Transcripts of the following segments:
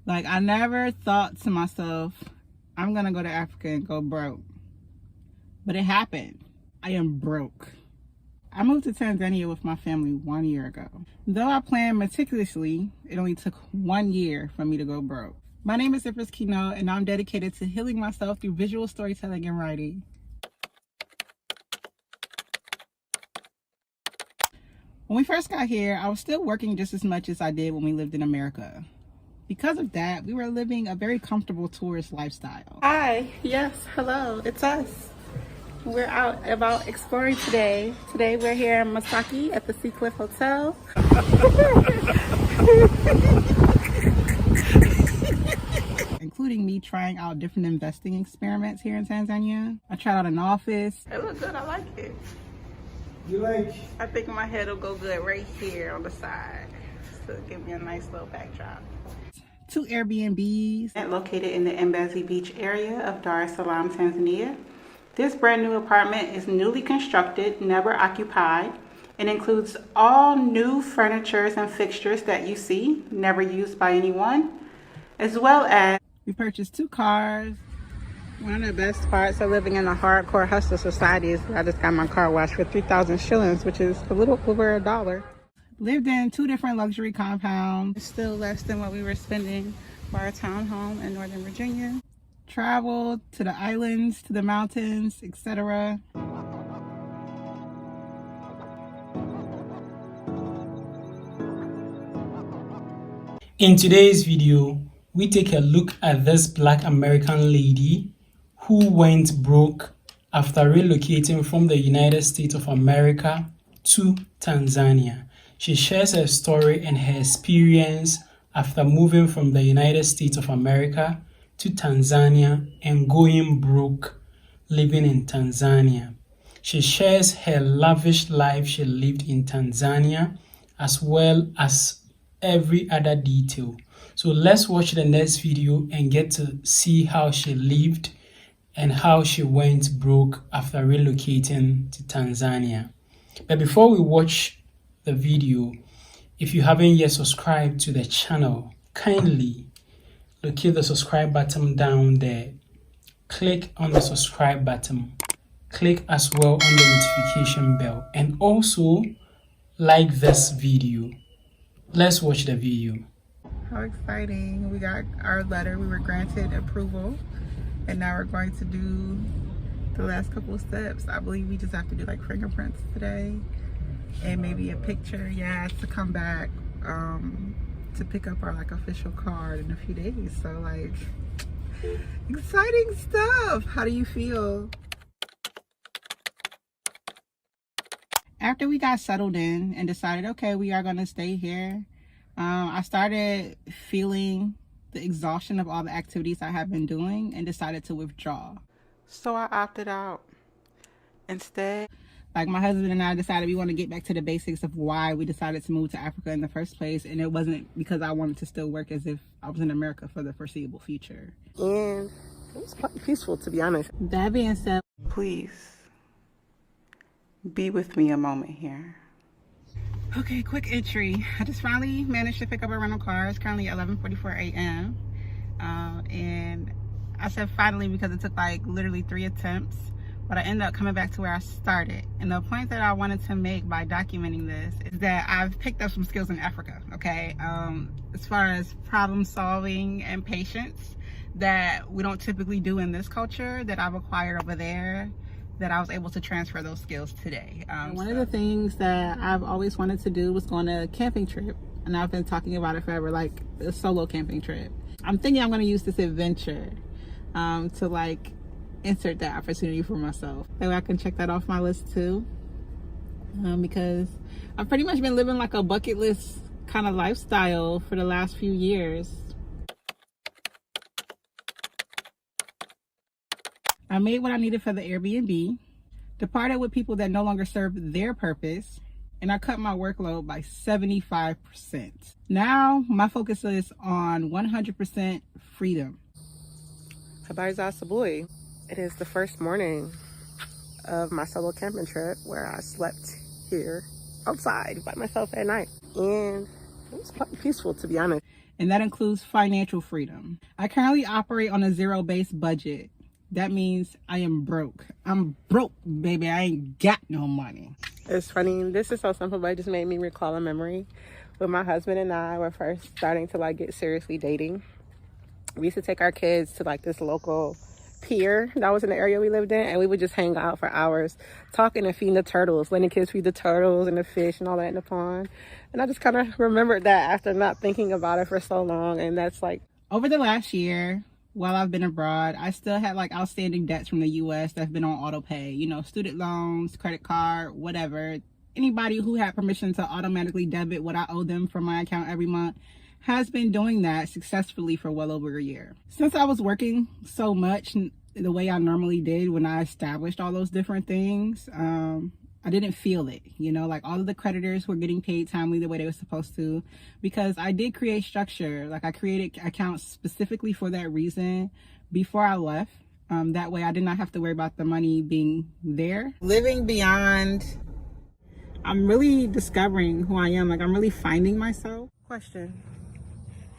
Like, I never thought to myself, I'm gonna go to Africa and go broke. But it happened. I am broke. I moved to Tanzania with my family 1 year ago. Though I planned meticulously, it only took 1 year for me to go broke. My name is Empress Kino, and I'm dedicated to healing myself through visual storytelling and writing. When we first got here, I was still working just as much as I did when we lived in America. Because of that, we were living a very comfortable tourist lifestyle. Hi, yes, hello, it's us. We're out about exploring today. Today we're here in Masaki at the Sea Cliff Hotel. Including me trying out different investing experiments here in Tanzania. I tried out an office. It looks good, I like it. You like? I think my head will go good right here on the side. So give me a nice little backdrop. 2 Airbnbs located in the Mbezi Beach area of Dar es Salaam, Tanzania. This brand new apartment is newly constructed, never occupied, and includes all new furnitures and fixtures that you see, never used by anyone, as well as we purchased 2 cars. One of the best parts of living in a hardcore hustler society is I just got my car washed for 3,000 shillings, which is a little over $1. Lived in 2 different luxury compounds. It's still less than what we were spending for our townhome in Northern Virginia. Traveled to the islands, to the mountains, etc. In today's video, we take a look at this Black American lady who went broke after relocating from the United States of America to Tanzania. She shares her story and her experience after moving from the United States of America to Tanzania and going broke living in Tanzania. She shares her lavish life she lived in Tanzania as well as every other detail. So let's watch the next video and get to see how she lived and how she went broke after relocating to Tanzania. But before we watch the video, if you haven't yet subscribed to the channel, kindly locate the subscribe button down there. Click on the subscribe button. Click as well on the notification bell and also like this video. Let's watch the video. How exciting. We got our letter. We were granted approval, and now we're going to do the last couple of steps. I believe we just have to do like fingerprints today and maybe a picture, to come back to pick up our like official card in a few days. So like, exciting stuff. How do you feel? After we got settled in and decided, okay, we are going to stay here, I started feeling the exhaustion of all the activities I have been doing and decided to withdraw. So I opted out. Instead, like, my husband and I decided we want to get back to the basics of why we decided to move to Africa in the first place. And it wasn't because I wanted to still work as if I was in America for the foreseeable future. And it was quite peaceful, to be honest. That being said, please be with me a moment here. Okay, quick entry. I just finally managed to pick up a rental car. It's currently 11:44 a.m. And I said finally because it took like literally 3 attempts, but I ended up coming back to where I started. And the point that I wanted to make by documenting this is that I've picked up some skills in Africa, okay? As far as problem solving and patience that we don't typically do in this culture that I've acquired over there, that I was able to transfer those skills today. One of the things that I've always wanted to do was go on a camping trip, and I've been talking about it forever, like a solo camping trip. I'm thinking I'm going to use this adventure to like insert that opportunity for myself. That way I can check that off my list too, because I've pretty much been living like a bucket list kind of lifestyle for the last few years. I made what I needed for the Airbnb, departed with people that no longer serve their purpose, and I cut my workload by 75%. Now, my focus is on 100% freedom. Habari za asubuhi. It is the first morning of my solo camping trip where I slept here outside by myself at night. And it was quite peaceful, to be honest. and that includes financial freedom. I currently operate on a zero-based budget. That means I am broke. I'm broke, baby. I ain't got no money. It's funny. This is so simple, but it just made me recall a memory when my husband and I were first starting to like get seriously dating. We used to take our kids to like this local pier that was in the area we lived in, and we would just hang out for hours talking and feeding the turtles, letting the kids feed the turtles and the fish and all that in the pond. And I just kind of remembered that after not thinking about it for so long. And that's like, over the last year, while I've been abroad, I still had like outstanding debts from the US that's been on auto pay, you know, student loans, credit card, whatever. Anybody who had permission to automatically debit what I owe them from my account every month has been doing that successfully for well over a year. Since I was working so much the way I normally did when I established all those different things, I didn't feel it, you know, like all of the creditors were getting paid timely the way they were supposed to, because I did create structure. Like I created accounts specifically for that reason before I left. That way I did not have to worry about the money being there. Living beyond, I'm really discovering who I am. Like I'm really finding myself. question.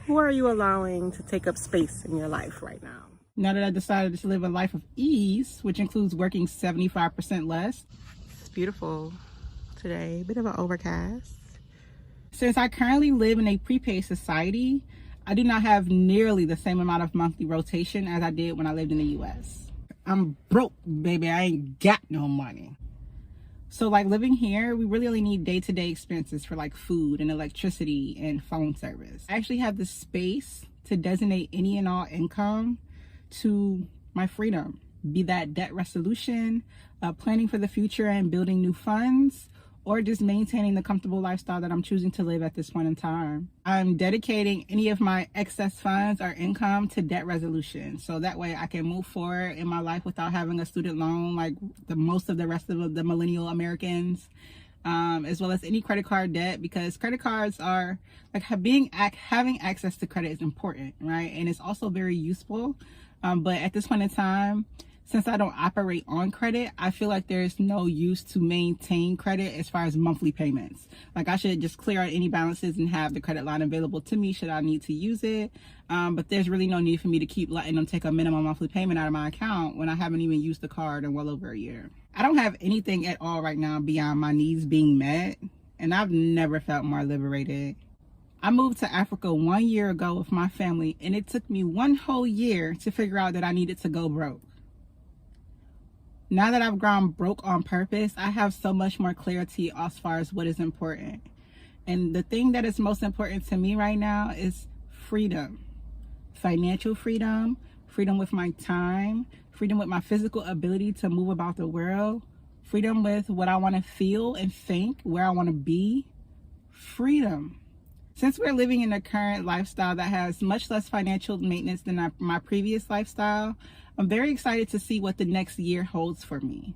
Who are you allowing to take up space in your life right now? Now that I decided to live a life of ease, which includes working 75% less. It's beautiful today, bit of an overcast. Since I currently live in a prepaid society, I do not have nearly the same amount of monthly rotation as I did when I lived in the US. I'm broke, baby. I ain't got no money. So like living here, we really only need day-to-day expenses for like food and electricity and phone service. I actually have the space to designate any and all income to my freedom, be that debt resolution, planning for the future and building new funds, or just maintaining the comfortable lifestyle that I'm choosing to live at this point in time. I'm dedicating any of my excess funds or income to debt resolution, so that way I can move forward in my life without having a student loan like most of the rest of the millennial Americans, as well as any credit card debt, because credit cards are like having access to credit is important, right? And it's also very useful. But at this point in time, since I don't operate on credit, I feel like there's no use to maintain credit as far as monthly payments. Like I should just clear out any balances and have the credit line available to me should I need to use it. But there's really no need for me to keep letting them take a minimum monthly payment out of my account when I haven't even used the card in well over a year. I don't have anything at all right now beyond my needs being met, and I've never felt more liberated. I moved to Africa 1 year ago with my family, and it took me 1 whole year to figure out that I needed to go broke. Now that I've gone broke on purpose, I have so much more clarity as far as what is important. And the thing that is most important to me right now is freedom. Financial freedom, freedom with my time, freedom with my physical ability to move about the world, freedom with what I want to feel and think, where I want to be, freedom. Since we're living in a current lifestyle that has much less financial maintenance than my previous lifestyle, I'm very excited to see what the next year holds for me.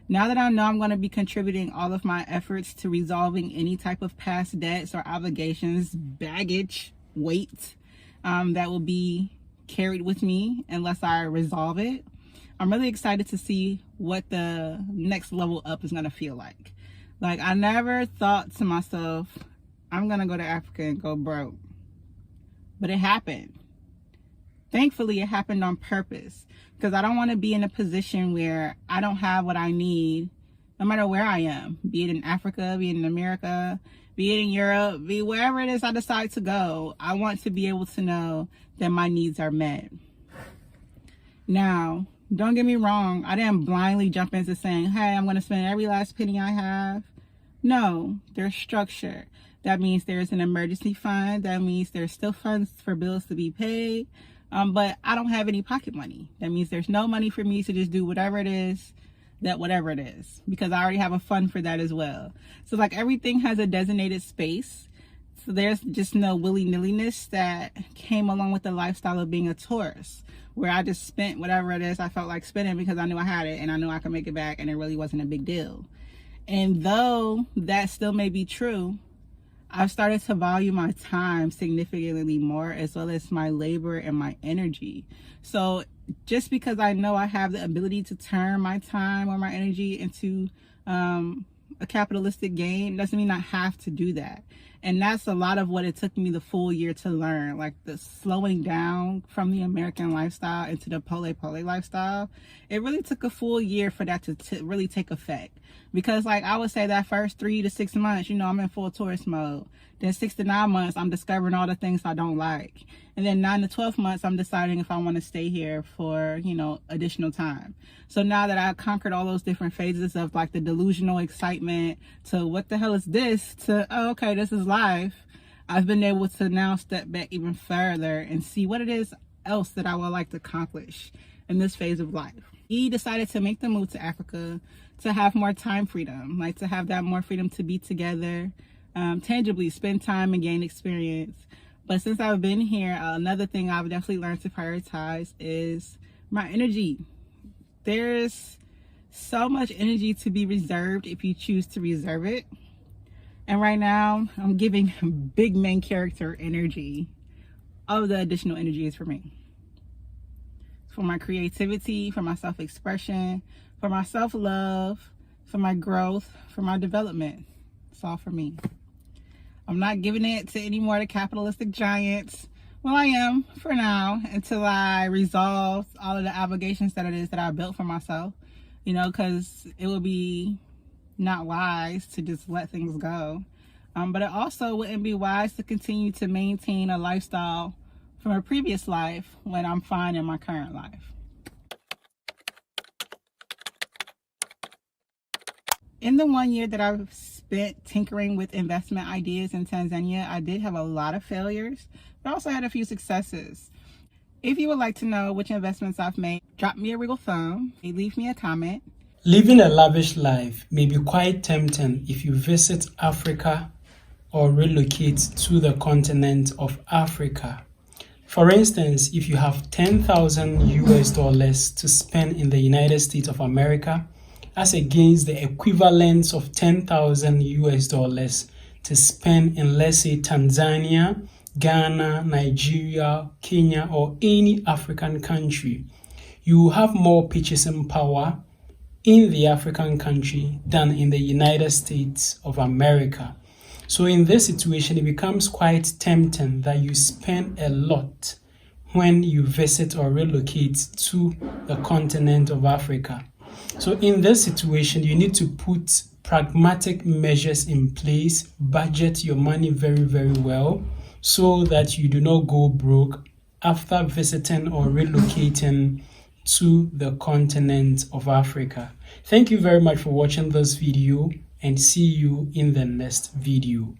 Now that I know I'm going to be contributing all of my efforts to resolving any type of past debts or obligations, baggage, weight, that will be carried with me unless I resolve it, I'm really excited to see what the next level up is going to feel like. Like I never thought to myself, I'm going to go to Africa and go broke. But it happened. Thankfully, it happened on purpose, because I don't want to be in a position where I don't have what I need, no matter where I am, be it in Africa, be it in America, be it in Europe, be wherever it is I decide to go. I want to be able to know that my needs are met. Now, don't get me wrong. I didn't blindly jump into saying, hey, I'm going to spend every last penny I have. No, there's structure. That means there's an emergency fund. That means there's still funds for bills to be paid. But I don't have any pocket money. That means there's no money for me to just do whatever it is, because I already have a fund for that as well. So like everything has a designated space. So there's just no willy-nilliness that came along with the lifestyle of being a tourist, where I just spent whatever it is I felt like spending because I knew I had it and I knew I could make it back, and it really wasn't a big deal. And though that still may be true, I've started to value my time significantly more, as well as my labor and my energy. So just because I know I have the ability to turn my time or my energy into a capitalistic gain doesn't mean I have to do that. And that's a lot of what it took me the full year to learn, like the slowing down from the American lifestyle into the pole lifestyle. It really took a full year for that to really take effect. Because like I would say that first 3 to 6 months, I'm in full tourist mode. Then 6 to 9 months, I'm discovering all the things I don't like. And then 9 to 12 months, I'm deciding if I want to stay here for, additional time. So now that I've conquered all those different phases of like the delusional excitement to what the hell is this to, oh, okay, this is life. I've been able to now step back even further and see what it is else that I would like to accomplish in this phase of life. He decided to make the move to Africa to have more time freedom, like to have that more freedom to be together, tangibly spend time and gain experience. But since I've been here, another thing I've definitely learned to prioritize is my energy. There's so much energy to be reserved if you choose to reserve it. And right now, I'm giving big main character energy. All of the additional energy is for me. For my creativity, for my self-expression, for my self-love, for my growth, for my development. It's all for me. I'm not giving it to any more of the capitalistic giants. Well, I am for now until I resolve all of the obligations that it is that I built for myself, because it would be not wise to just let things go. But it also wouldn't be wise to continue to maintain a lifestyle from a previous life when I'm fine in my current life. In the 1 year that I've spent tinkering with investment ideas in Tanzania, I did have a lot of failures, but I also had a few successes. If you would like to know which investments I've made, drop me a wiggle thumb, leave me a comment. Living a lavish life may be quite tempting if you visit Africa or relocate to the continent of Africa. For instance, if you have $10,000 to spend in the United States of America, as against the equivalent of $10,000 to spend in, let's say, Tanzania, Ghana, Nigeria, Kenya, or any African country, you have more purchasing power in the African country than in the United States of America. So in this situation, it becomes quite tempting that you spend a lot when you visit or relocate to the continent of Africa. So in this situation, you need to put pragmatic measures in place, budget your money very, very well, so that you do not go broke after visiting or relocating to the continent of Africa. Thank you very much for watching this video, and see you in the next video.